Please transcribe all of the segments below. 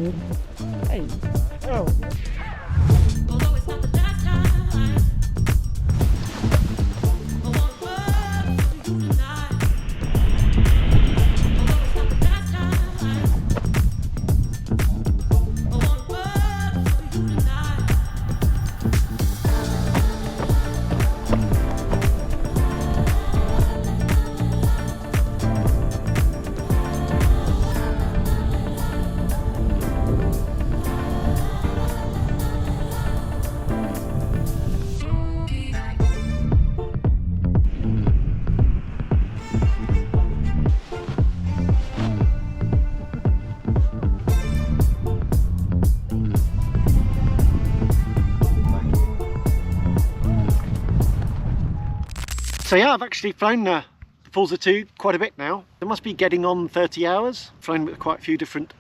Hey. Oh. So yeah, I've actually flown the Forza 2 quite a bit now. It must be getting on 30 hours. Flown with quite a few different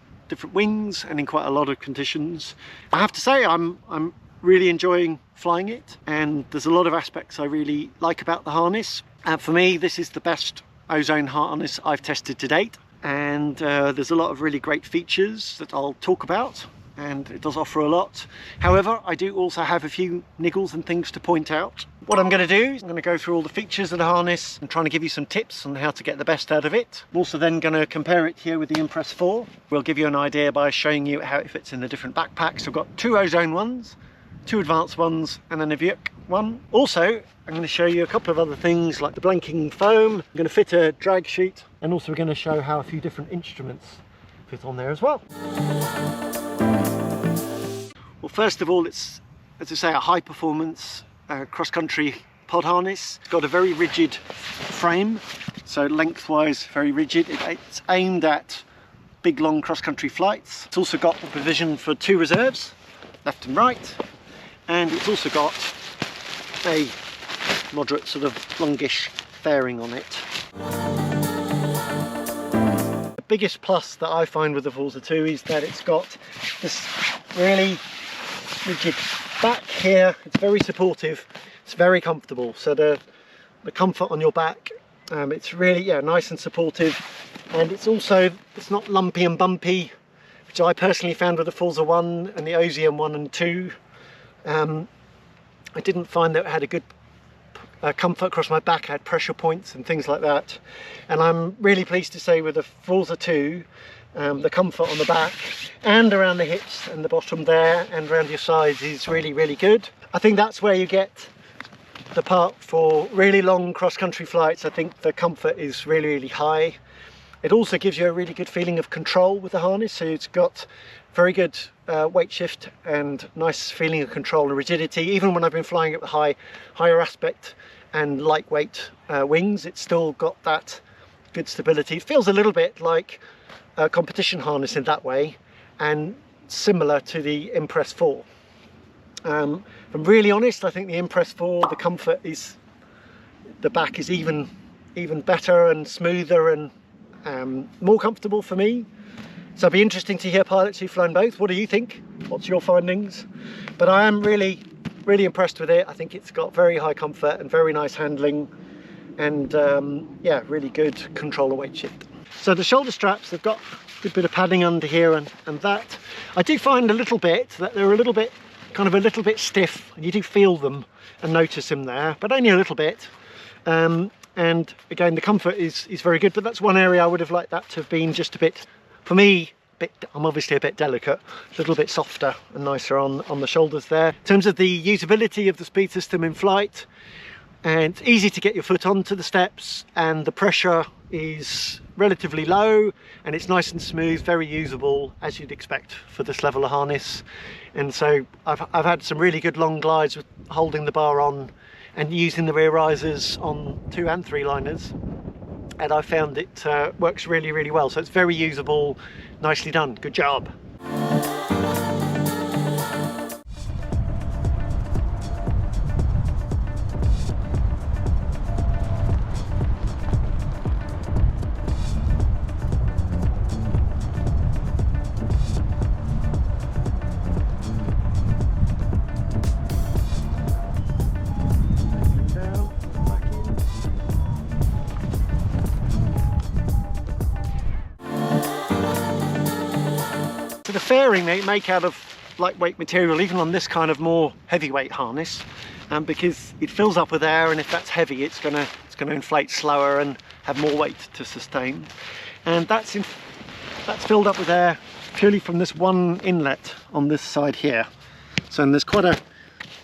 wings and in quite a lot of conditions. I have to say I'm really enjoying flying it, and there's a lot of aspects I really like about the harness. For me, this is the best Ozone harness I've tested to date, and there's a lot of really great features that I'll talk about, and it does offer a lot. However, I do also have a few niggles and things to point out. What I'm going to do is I'm going to go through all the features of the harness and trying to give you some tips on how to get the best out of it. I'm also then going to compare it here with the Impress 4. We'll give you an idea by showing you how it fits in the different backpacks. I've got 2 Ozone ones, 2 advanced ones, and then a Vyuk one. Also, I'm going to show you a couple of other things like the blanking foam. I'm going to fit a drag sheet, and also we're going to show how a few different instruments fit on there as well. Well, first of all, it's, as I say, a high performance cross-country pod harness. It's got a very rigid frame, so lengthwise very rigid. It's aimed at big long cross-country flights. It's also got the provision for 2 reserves, left and right, and it's also got a moderate sort of longish fairing on it. The biggest plus that I find with the Forza 2 is that it's got this really rigid back here. It's very supportive, it's very comfortable, so the comfort on your back, it's really nice and supportive, and it's not lumpy and bumpy, which I personally found with the Forza 1 and the Ozone 1 and 2. I didn't find that it had a good comfort across my back. I had pressure points and things like that, and I'm really pleased to say with the Forza 2, the comfort on the back and around the hips and the bottom there and around your sides is really, really good. I think that's where you get the part for really long cross-country flights. I think the comfort is really, really high. It also gives you a really good feeling of control with the harness, so it's got very good weight shift and nice feeling of control and rigidity. Even when I've been flying at the higher aspect and lightweight wings, it's still got that good stability. It feels a little bit like a competition harness in that way, and similar to the Impress 4. If I'm really honest, I think the Impress 4, the comfort is, the back is even better and smoother and more comfortable for me. So it'd be interesting to hear pilots who've flown both. What do you think? What's your findings? But I am really impressed with it. I think it's got very high comfort and very nice handling, and yeah, really good control and weight shift. So the shoulder straps, they've got a good bit of padding under here and that. I do find a little bit that they're a little bit stiff, and you do feel them and notice them there, but only a little bit. And again, the comfort is very good, but that's one area I would have liked that to have been just a bit, for me, I'm obviously a bit delicate, a little bit softer and nicer on the shoulders there. In terms of the usability of the speed system in flight, and it's easy to get your foot onto the steps, and the pressure is relatively low, and it's nice and smooth, very usable as you'd expect for this level of harness. And so I've had some really good long glides with holding the bar on and using the rear risers on 2 and 3 liners, and I found it works really, really well. So it's very usable, nicely done, good job. So the fairing they make out of lightweight material, even on this kind of more heavyweight harness, because it fills up with air, and if that's heavy, it's gonna inflate slower and have more weight to sustain. And that's filled up with air purely from this one inlet on this side here. So and there's quite a,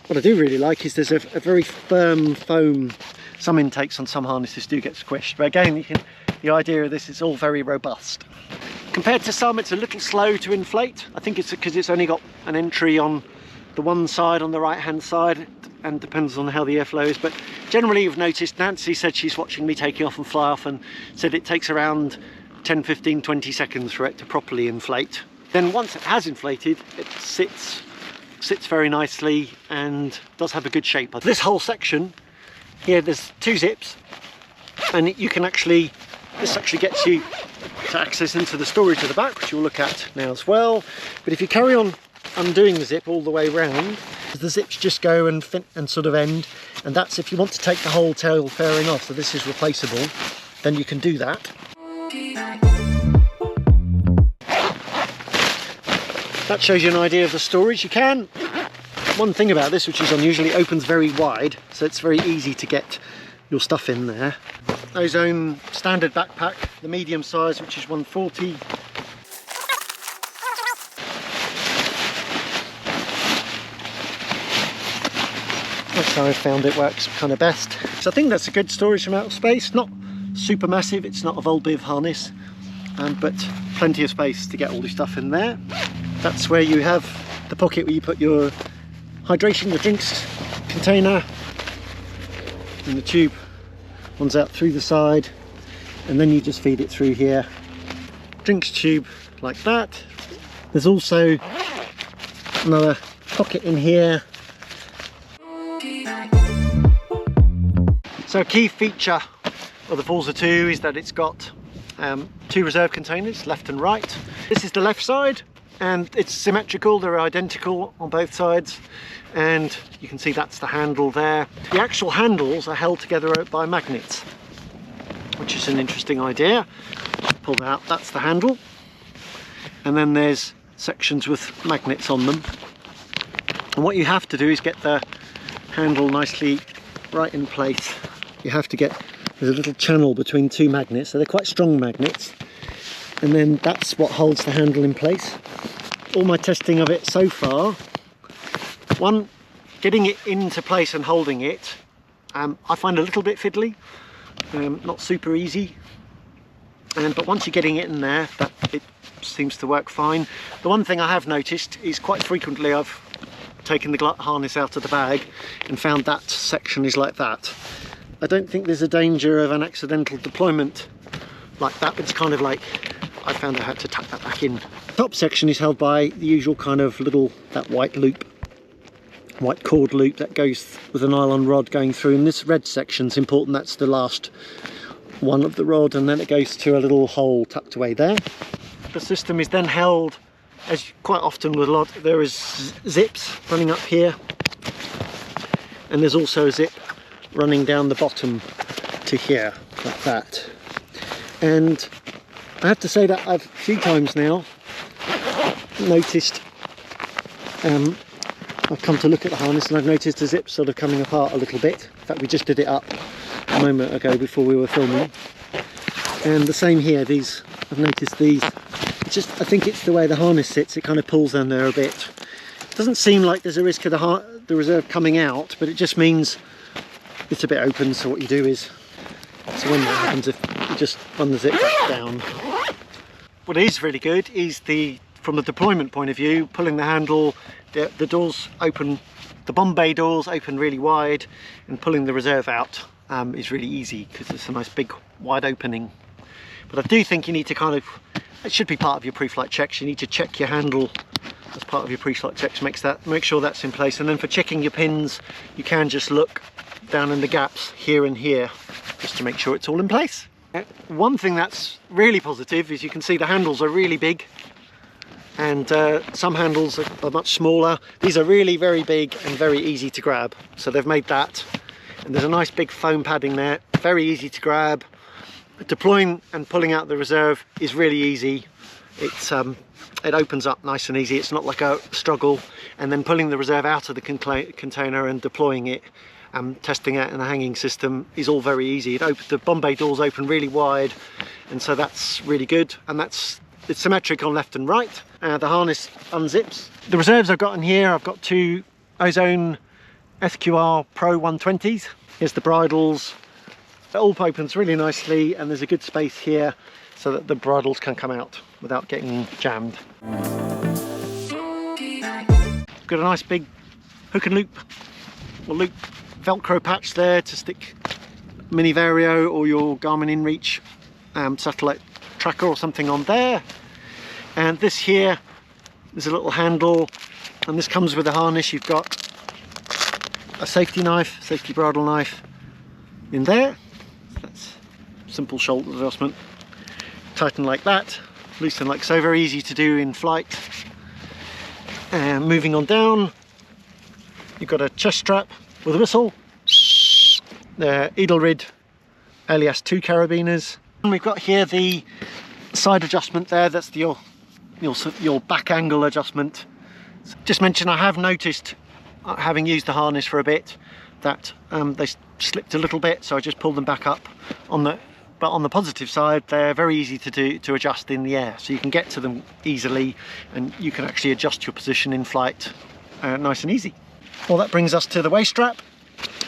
what I do really like is there's a very firm foam. Some intakes on some harnesses do get squished, but again, the idea of this is all very robust. Compared to some, it's a little slow to inflate. I think it's because it's only got an entry on the one side, on the right hand side, and depends on how the airflow is. But generally, you've noticed, Nancy said she's watching me taking off and fly off, and said it takes around 10, 15, 20 seconds for it to properly inflate. Then once it has inflated, it sits very nicely and does have a good shape. This whole section here, there's 2 zips, and you can actually, this actually gets you to access into the storage at the back, which we'll look at now as well. But if you carry on undoing the zip all the way around, the zips just go and sort of end, and that's if you want to take the whole tail fairing off, so this is replaceable, then you can do that. That shows you an idea of the storage. You can, one thing about this which is unusual, it opens very wide, so it's very easy to get your stuff in there. Ozone standard backpack, the medium size, which is 140. That's how I found it works kind of best. So I think that's a good storage amount of space. Not super massive, it's not a Volbiv harness, but plenty of space to get all your stuff in there. That's where you have the pocket where you put your hydration, your drinks container, and the tube runs out through the side, and then you just feed it through here. Drinks tube like that. There's also another pocket in here. So a key feature of the Forza 2 is that it's got 2 reserve containers, left and right. This is the left side, and it's symmetrical, they're identical on both sides, and you can see that's the handle there. The actual handles are held together by magnets, which is an interesting idea. Pull that out, that's the handle, and then there's sections with magnets on them, and what you have to do is get the handle nicely right in place. You have to get, there's a little channel between 2 magnets, so they're quite strong magnets, and then that's what holds the handle in place. All my testing of it so far, one, getting it into place and holding it, I find a little bit fiddly, not super easy, but once you're getting it in there, it seems to work fine. The one thing I have noticed is quite frequently I've taken the harness out of the bag and found that section is like that. I don't think there's a danger of an accidental deployment like that, but it's kind of like, I found I had to tuck that back in. Top section is held by the usual kind of little, that white cord loop that goes with a nylon rod going through, and this red section's important, that's the last one of the rod, and then it goes to a little hole tucked away there. The system is then held, as quite often with a lot, there is zips running up here, and there's also a zip running down the bottom to here, like that. And I have to say that I've a few times now noticed, I've come to look at the harness and I've noticed the zip sort of coming apart a little bit. In fact, we just did it up a moment ago before we were filming. And the same here, these, I've noticed these. It's just, I think it's the way the harness sits, it kind of pulls down there a bit. It doesn't seem like there's a risk of the reserve coming out, but it just means it's a bit open, so what you do is, so when that happens, if you just run the zip back down. What is really good is from the deployment point of view, pulling the handle, the doors open, the bomb bay doors open really wide, and pulling the reserve out is really easy because it's a nice big wide opening. But I do think you need to kind of, it should be part of your pre-flight checks, you need to check your handle as part of your pre-flight checks, make sure that's in place. And then for checking your pins, you can just look down in the gaps here and here just to make sure it's all in place. One thing that's really positive is you can see the handles are really big, and some handles are much smaller. These are really very big and very easy to grab, so they've made that, and there's a nice big foam padding there, very easy to grab. Deploying and pulling out the reserve is really easy. it opens up nice and easy. It's not like a struggle, and then pulling the reserve out of the container and deploying it, testing it in a hanging system is all very easy. The Bombay doors open really wide, and so that's really good, and it's symmetric on left and right. The harness unzips. The reserves I've got in here, I've got two Ozone SQR Pro 120s. Here's the bridles. It all opens really nicely, and there's a good space here so that the bridles can come out without getting jammed. Got a nice big hook and loop, or loop Velcro patch there to stick Mini Vario or your Garmin InReach satellite tracker or something on there. And this here, there's a little handle, and this comes with a harness. You've got a safety knife, safety bridle knife in there. That's simple shoulder adjustment. Tighten like that, loosen like so, very easy to do in flight. And moving on down, you've got a chest strap with a whistle. The Edelrid alias 2 carabiners. And we've got here the side adjustment there, that's your back angle adjustment. Just mention, I have noticed, having used the harness for a bit, that they slipped a little bit, so I just pulled them back up. But on the positive side, they're very easy to adjust in the air, so you can get to them easily, and you can actually adjust your position in flight nice and easy. Well, that brings us to the waist strap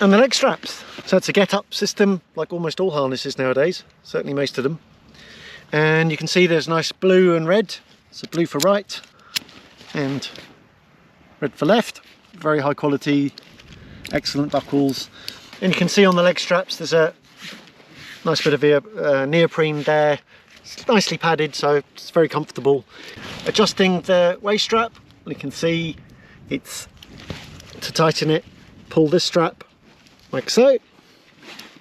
and the leg straps. So it's a get-up system, like almost all harnesses nowadays, certainly most of them. And you can see there's nice blue and red. So blue for right and red for left. Very high quality, excellent buckles. And you can see on the leg straps there's a nice bit of neoprene there. It's nicely padded, so it's very comfortable. Adjusting the waist strap, you can see it's to tighten it, pull this strap like so.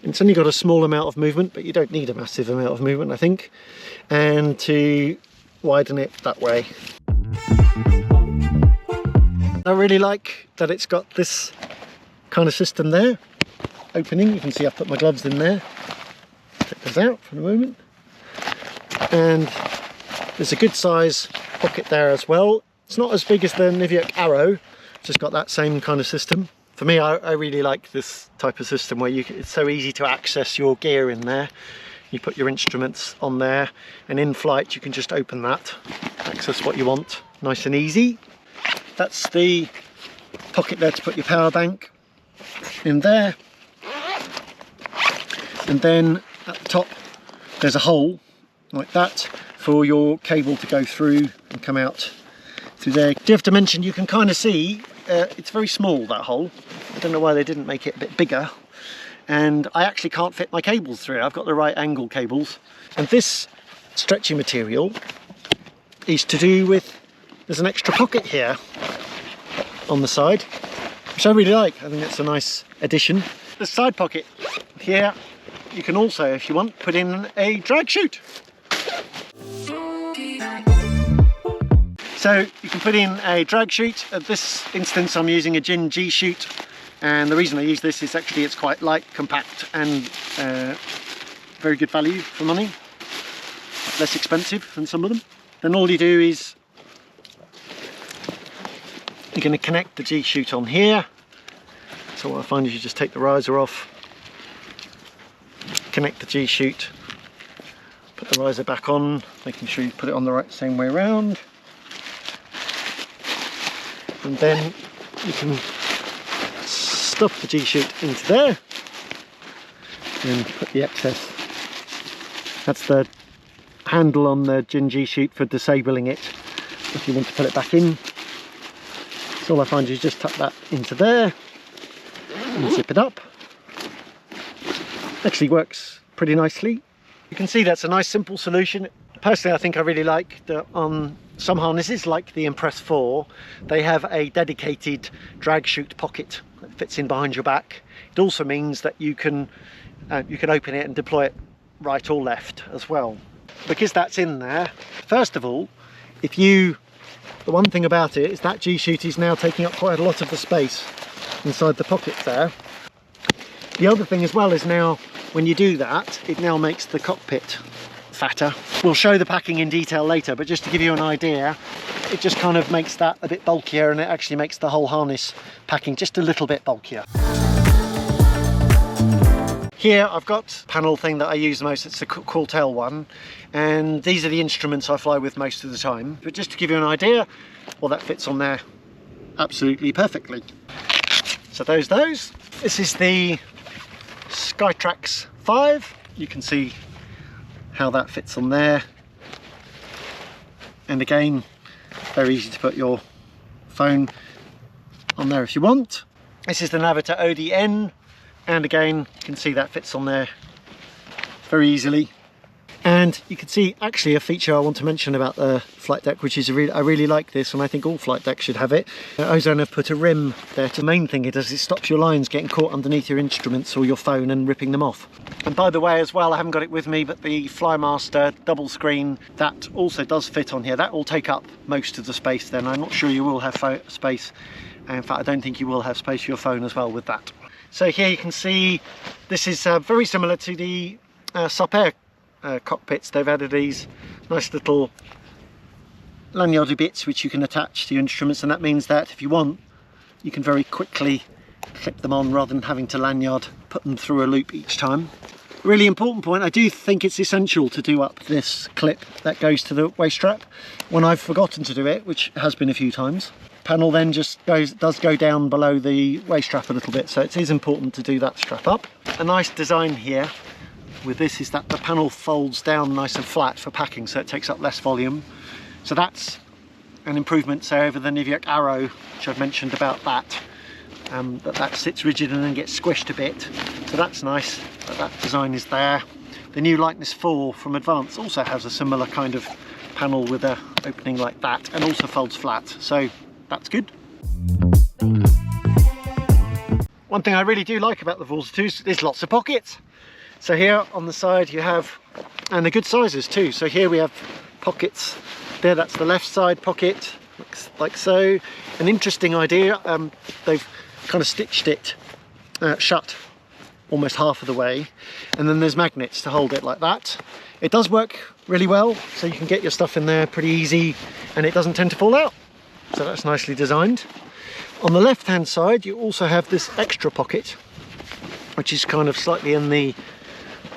It's only got a small amount of movement, but you don't need a massive amount of movement, I think. And to widen it that way. I really like that it's got this kind of system there. Opening, you can see I've put my gloves in there. Take those out for a moment. And there's a good size pocket there as well. It's not as big as the Niviuk Arrow, it's just got that same kind of system. For me, I really like this type of system where it's so easy to access your gear in there. You put your instruments on there, and in flight you can just open that, access what you want, nice and easy. That's the pocket there to put your power bank in there. And then at the top there's a hole like that for your cable to go through and come out through there. Do have to mention, you can kind of see it's very small, that hole. I don't know why they didn't make it a bit bigger. And I actually can't fit my cables through. I've got the right angle cables. And this stretchy material is to do with, there's an extra pocket here on the side, which I really like. I think it's a nice addition. The side pocket here, you can also, if you want, put in a drag chute. So you can put in a drag chute. At this instance I'm using a G-CHUTE, and the reason I use this is actually it's quite light, compact, and very good value for money. Less expensive than some of them. Then all you do is you're going to connect the G-CHUTE on here. So what I find is you just take the riser off, connect the G-CHUTE, put the riser back on, making sure you put it on the same way around. And then you can stuff the G-CHUTE into there and put the excess. That's the handle on the G-CHUTE for disabling it if you want to put it back in. So all I find is just tuck that into there and zip it up. Actually works pretty nicely. You can see that's a nice simple solution. Personally, I think I really like that on some harnesses like the Impress 4, they have a dedicated drag chute pocket that fits in behind your back. It also means that you can open it and deploy it right or left as well. Because that's in there, first of all, the one thing about it is that G-CHUTE is now taking up quite a lot of the space inside the pocket there. The other thing as well is now when you do that, it now makes the cockpit fatter. We'll show the packing in detail later, but just to give you an idea, it just kind of makes that a bit bulkier, and it actually makes the whole harness packing just a little bit bulkier. Here I've got a panel thing that I use the most. It's the Cockpit one, and these are the instruments I fly with most of the time. But just to give you an idea, well, that fits on there absolutely perfectly. So those. This is the Skytrax 5. You can see how that fits on there. And again, very easy to put your phone on there if you want. This is the Navita ODN. And again, you can see that fits on there very easily. And you can see actually a feature I want to mention about the flight deck, which is I really like this, and I think all flight decks should have it. Ozone have put a rim there. The main thing it does is it stops your lines getting caught underneath your instruments or your phone and ripping them off. And by the way as well, I haven't got it with me, but the Flymaster double screen, that also does fit on here. That will take up most of the space then. I'm not sure you will have space. In fact, I don't think you will have space for your phone as well with that. So here you can see this is very similar to the Supair cockpits. They've added these nice little lanyardy bits which you can attach to your instruments, and that means that if you want, you can very quickly clip them on rather than having to lanyard put them through a loop each time. Really important point, I do think it's essential to do up this clip that goes to the waist strap. When I've forgotten to do it, which has been a few times, panel then just does go down below the waist strap a little bit, so it is important to do that strap up. A nice design here with this is that the panel folds down nice and flat for packing, so it takes up less volume. So that's an improvement, say, over the Niviuk Arrow, which I've mentioned about that. That sits rigid and then gets squished a bit, so that's nice that design is there. The new Lightness 4 from Advance also has a similar kind of panel with a opening like that, and also folds flat, so that's good. One thing I really do like about the Forza 2 is there's lots of pockets. So here on the side you have, and they're good sizes too, so here we have pockets there. That's the left side pocket, looks like so. An interesting idea, they've kind of stitched it shut almost half of the way, and then there's magnets to hold it like that. It does work really well, so you can get your stuff in there pretty easy and it doesn't tend to fall out, so that's nicely designed. On the left hand side you also have this extra pocket, which is kind of slightly in the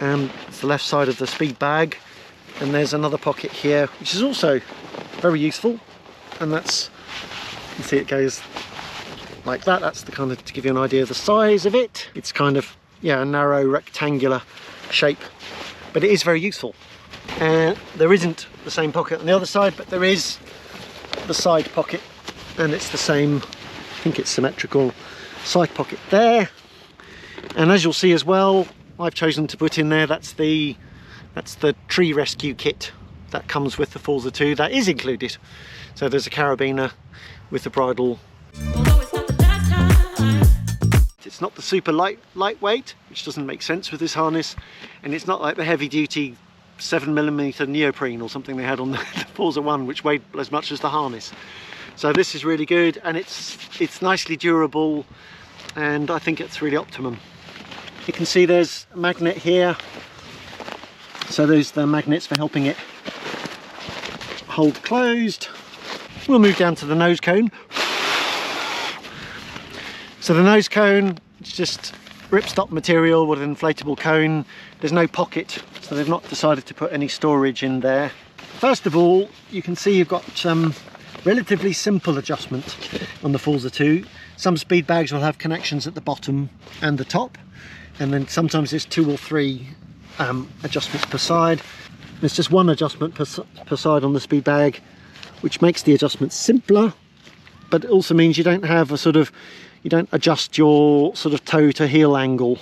it's the left side of the Speedbag, and there's another pocket here which is also very useful, and that's, you can see it goes like that. That's the kind of, to give you an idea of the size of it, it's kind of, yeah, a narrow rectangular shape, but it is very useful. And there isn't the same pocket on the other side, but there is the side pocket, and it's the same, I think it's symmetrical side pocket there. And as you'll see as well, I've chosen to put in there, that's the tree rescue kit that comes with the Forza 2, that is included. So there's a carabiner with the bridle. It's not the super lightweight, which doesn't make sense with this harness, and it's not like the heavy duty 7mm neoprene or something they had on the Forza 1, which weighed as much as the harness. So this is really good, and it's nicely durable, and I think it's really optimum. You can see there's a magnet here, so those are the magnets for helping it hold closed. We'll move down to the nose cone. So the nose cone, it's just ripstop material with an inflatable cone. There's no pocket, so they've not decided to put any storage in there. First of all, you can see you've got some relatively simple adjustment on the Forza 2. Some Speedbags will have connections at the bottom and the top, and then sometimes there's 2 or 3 adjustments per side. There's just one adjustment per side on the Speedbag, which makes the adjustment simpler, but it also means you don't have a sort of, you don't adjust your sort of toe to heel angle.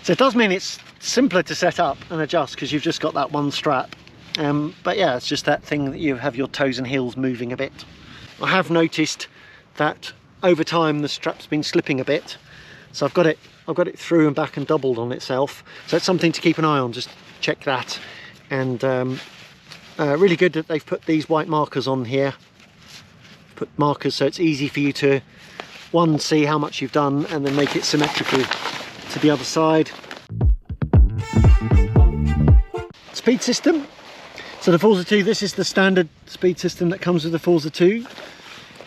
So it does mean it's simpler to set up and adjust because you've just got that one strap. But yeah, it's just that thing that you have your toes and heels moving a bit. I have noticed that over time the strap's been slipping a bit, so I've got it through and back and doubled on itself, so it's something to keep an eye on. Just check that. And really good that they've put these white markers on here, put markers so it's easy for you to, one, see how much you've done, and then make it symmetrical to the other side. Speed system, So the Forza 2, this is the standard speed system that comes with the Forza 2,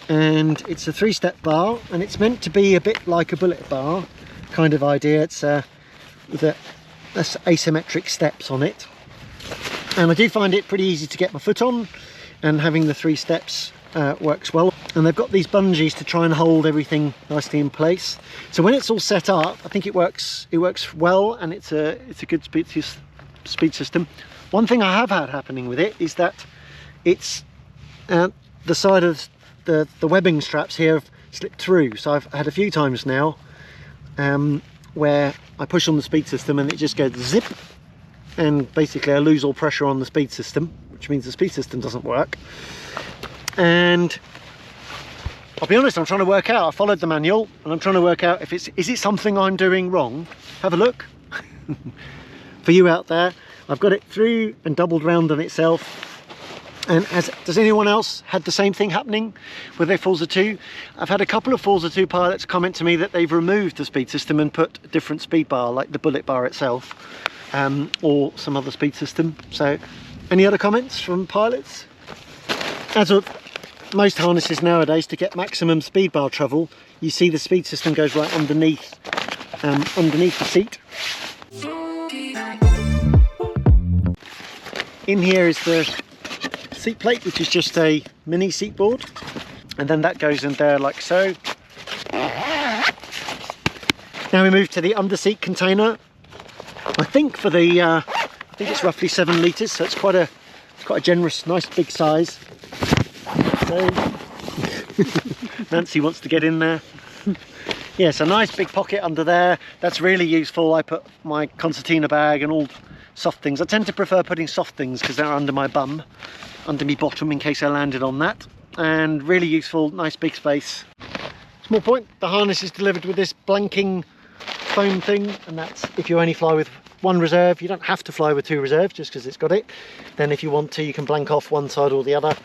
and it's a 3-step bar, and it's meant to be a bit like a bullet bar kind of idea. It's with asymmetric steps on it, and I do find it pretty easy to get my foot on, and having the 3 steps works well. And they've got these bungees to try and hold everything nicely in place. So when it's all set up, I think it works well, and it's a good speed system. One thing I have had happening with it is that it's the side of the webbing straps here have slipped through. So I've had a few times now where I push on the speed system and it just goes zip, and basically I lose all pressure on the speed system, which means the speed system doesn't work. And I'll be honest, I'm trying to work out, I followed the manual and I'm trying to work out if is it something I'm doing wrong. Have a look. For you out there, I've got it through and doubled round on itself. And does anyone else had the same thing happening with their Forza 2? I've had a couple of Forza 2 pilots comment to me that they've removed the speed system and put a different speed bar, like the bullet bar itself, or some other speed system. So any other comments from pilots? As of most harnesses nowadays, to get maximum speed bar travel, you see the speed system goes right underneath the seat. In here is the seat plate, which is just a mini seat board, and then that goes in there like so. Now we move to the under seat container. I think for the I think it's roughly 7 litres, so it's quite a generous, nice big size. So Nancy wants to get in there. Yes, a nice big pocket under there. That's really useful. I put my concertina bag and all soft things. I tend to prefer putting soft things because they're under my bum, under my bottom, in case I landed on that. And really useful, nice big space. Small point, the harness is delivered with this blanking foam thing, and that's if you only fly with 1 reserve. You don't have to fly with 2 reserves just because it's got it. Then if you want to, you can blank off one side or the other,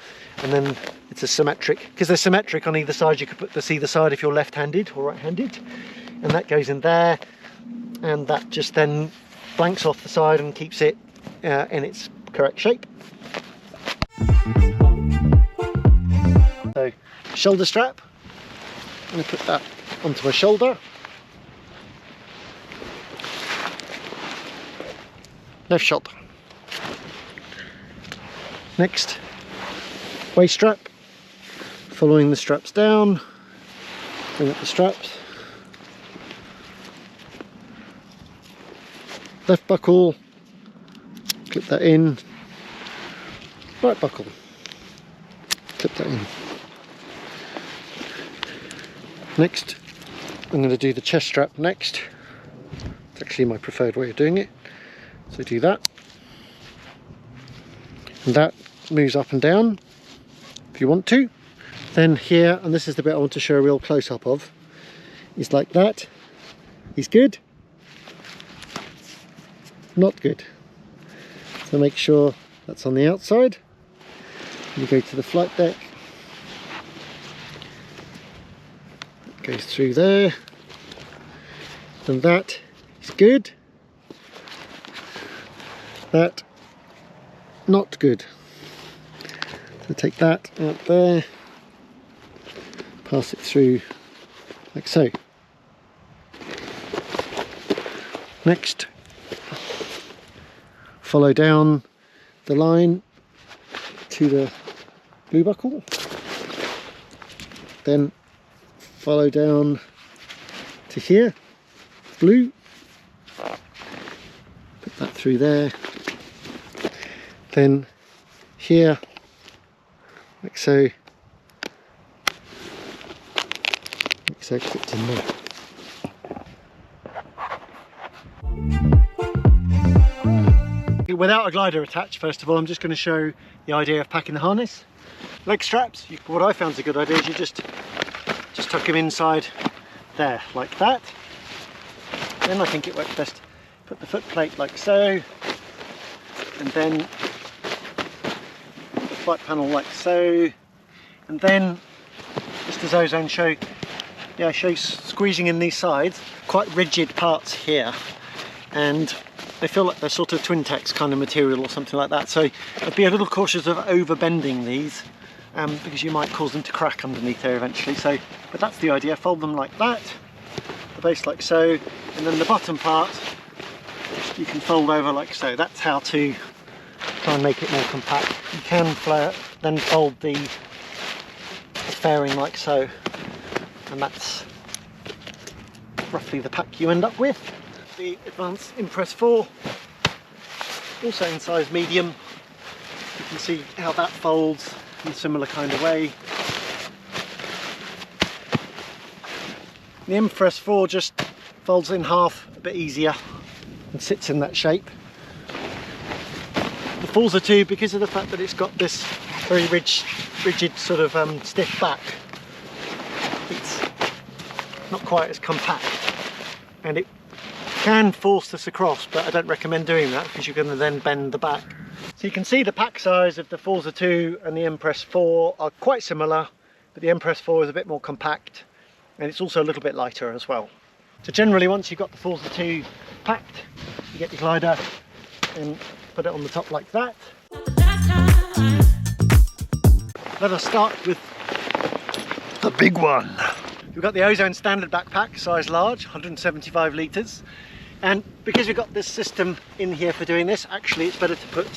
and then it's a symmetric, because they're symmetric on either side. You could put the either side if you're left-handed or right-handed, and that goes in there, and that just then blanks off the side and keeps it in its correct shape. So shoulder strap, I'm going to put that onto my shoulder. Left shoulder. Next, waist strap, following the straps down, bring up the straps. Left buckle, clip that in. Right buckle, clip that in. Next, I'm going to do the chest strap next. It's actually my preferred way of doing it. So do that, and that moves up and down if you want to. Then here, and this is the bit I want to show a real close-up of, is like that. Is good, not good. So make sure that's on the outside. You go to the flight deck, it goes through there, and that is good. That not good. So take that out there, pass it through like so. Next, follow down the line to the blue buckle, then follow down to here, blue, put that through there, then here like so, clipped in there. Without a glider attached, first of all, I'm just going to show the idea of packing the harness. Leg straps, what I found is a good idea is you just tuck them inside there like that. Then I think it works best, put the foot plate like so, and then the flight panel like so, and then just as Ozone show squeezing in these sides, quite rigid parts here, and they feel like they're sort of Twin-Tex kind of material or something like that. So I'd be a little cautious of over bending these because you might cause them to crack underneath there eventually. So, but that's the idea, fold them like that, the base like so, and then the bottom part you can fold over like so. That's how to try and make it more compact. You can then fold the fairing like so, and that's roughly the pack you end up with. The Advanced Impress 4, also in size medium. You can see how that folds in a similar kind of way. The Impress 4 just folds in half a bit easier and sits in that shape. The Forza 2, because of the fact that it's got this very rigid sort of stiff back, it's not quite as compact, and it can force this across, but I don't recommend doing that because you're going to then bend the back. So you can see the pack size of the Forza 2 and the Impress 4 are quite similar, but the Impress 4 is a bit more compact, and it's also a little bit lighter as well. So generally, once you've got the Forza 2 packed, you get your glider and put it on the top like that. Let us start with the big one. We've got the Ozone standard backpack, size large, 175 litres. And because we've got this system in here for doing this, actually it's better to put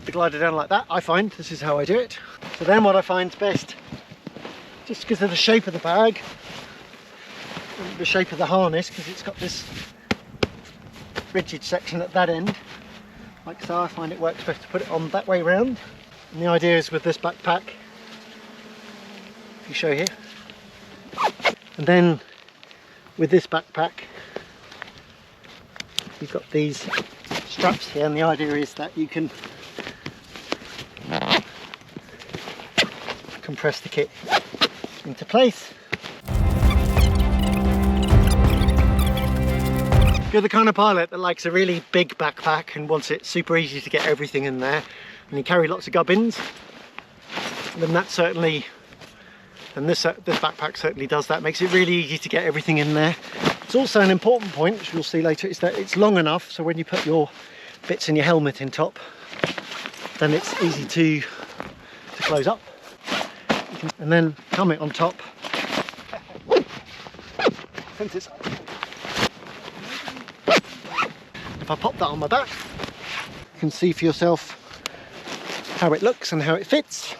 the glider down like that. I find this is how I do it. So then what I find best, just because of the shape of the bag, and the shape of the harness, because it's got this rigid section at that end, like so, I find it works best to put it on that way round. And the idea is with this backpack, if you show here, and then with this backpack you've got these straps here, and the idea is that you can compress the kit into place. If you're the kind of pilot that likes a really big backpack and wants it super easy to get everything in there, and you carry lots of gubbins, then that's certainly, and this backpack certainly does that, makes it really easy to get everything in there. It's also an important point, which we'll see later, is that it's long enough so when you put your bits in your helmet in top, then it's easy to close up. And then helmet on top. If I pop that on my back, you can see for yourself how it looks and how it fits.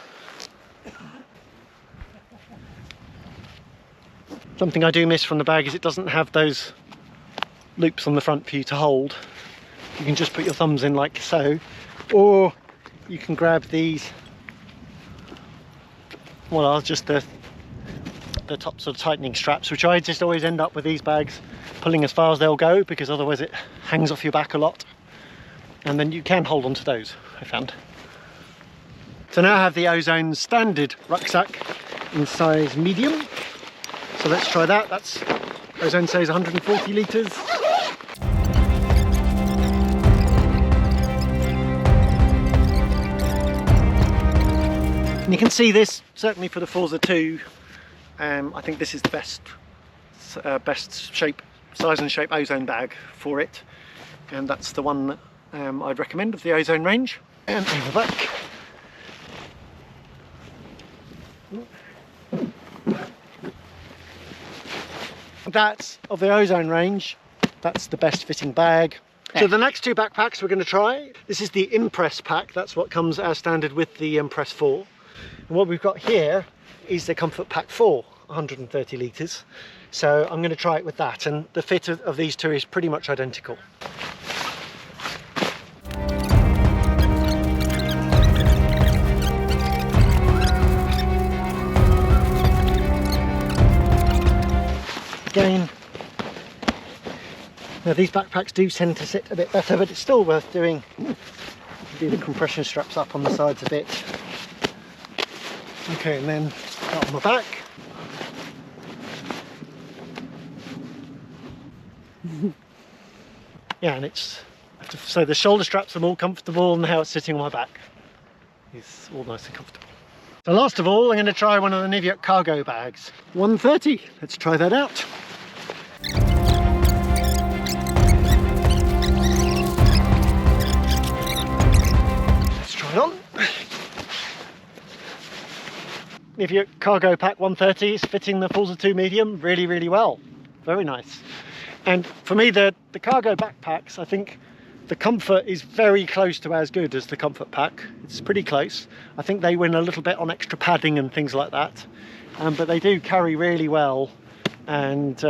Something I do miss from the bag is it doesn't have those loops on the front for you to hold. You can just put your thumbs in like so, or you can grab these, well, just the top sort of tightening straps, which I just always end up with these bags pulling as far as they'll go, because otherwise it hangs off your back a lot, and then you can hold on to those, I found. So now I have the Ozone standard rucksack in size medium. So let's try that. That's Ozone says 140 litres. And you can see this, certainly for the Forza 2, I think this is the best shape, size and shape Ozone bag for it. And that's the one that I'd recommend of the Ozone range. And over back. That's of the Ozone range, that's the best fitting bag. So the next two backpacks we're going to try, this is the Impress pack, that's what comes as standard with the Impress 4. And what we've got here is the Comfort Pack 4, 130 litres. So I'm going to try it with that, and the fit of these two is pretty much identical. Again, now these backpacks do tend to sit a bit better, but it's still worth doing. Do the compression straps up on the sides a bit. Okay, and then start on my back. Yeah, and it's, so the shoulder straps are more comfortable, and how it's sitting on my back is all nice and comfortable. So last of all, I'm going to try one of the Niviot cargo bags. 130, let's try that out. Nivea Cargo Pack 130 is fitting the Forza 2 medium really, really well. Very nice. And for me, the cargo backpacks, I think the comfort is very close to as good as the comfort pack. It's pretty close. I think they win a little bit on extra padding and things like that, but they do carry really well. And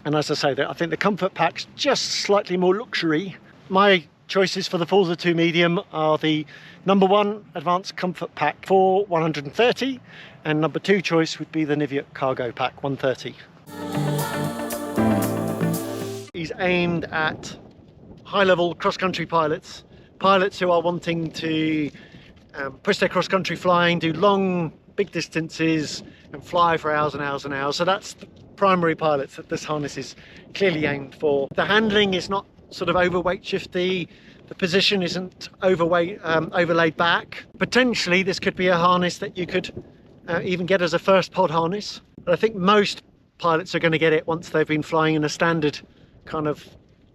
as I say, I think the comfort pack's just slightly more luxury. My choices for the Forza 2 medium are the number 1 advanced comfort pack for 130, and number 2 choice would be the Nivea Cargo Pack 130. He's aimed at high-level cross-country pilots who are wanting to push their cross-country flying, do long, big distances, and fly for hours and hours and hours. So that's the primary pilots that this harness is clearly aimed for. The handling is not sort of overweight shifty. The position isn't overlaid back. Potentially, this could be a harness that you could even get as a first pod harness. But I think most pilots are going to get it once they've been flying in a standard kind of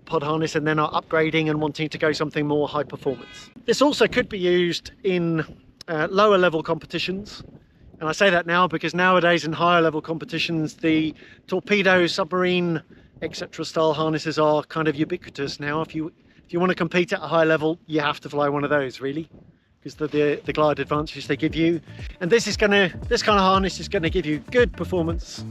pod harness and then are upgrading and wanting to go something more high performance. This also could be used in lower level competitions, and I say that now because nowadays in higher level competitions the torpedo, submarine, etc. style harnesses are kind of ubiquitous now. If you want to compete at a high level, you have to fly one of those, really, because the glide advantage they give you. And this kind of harness is going to give you good performance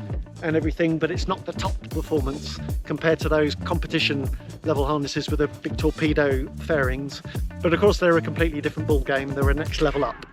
and everything, but it's not the top performance compared to those competition level harnesses with the big torpedo fairings. But of course they're a completely different ball game. They're a next level up.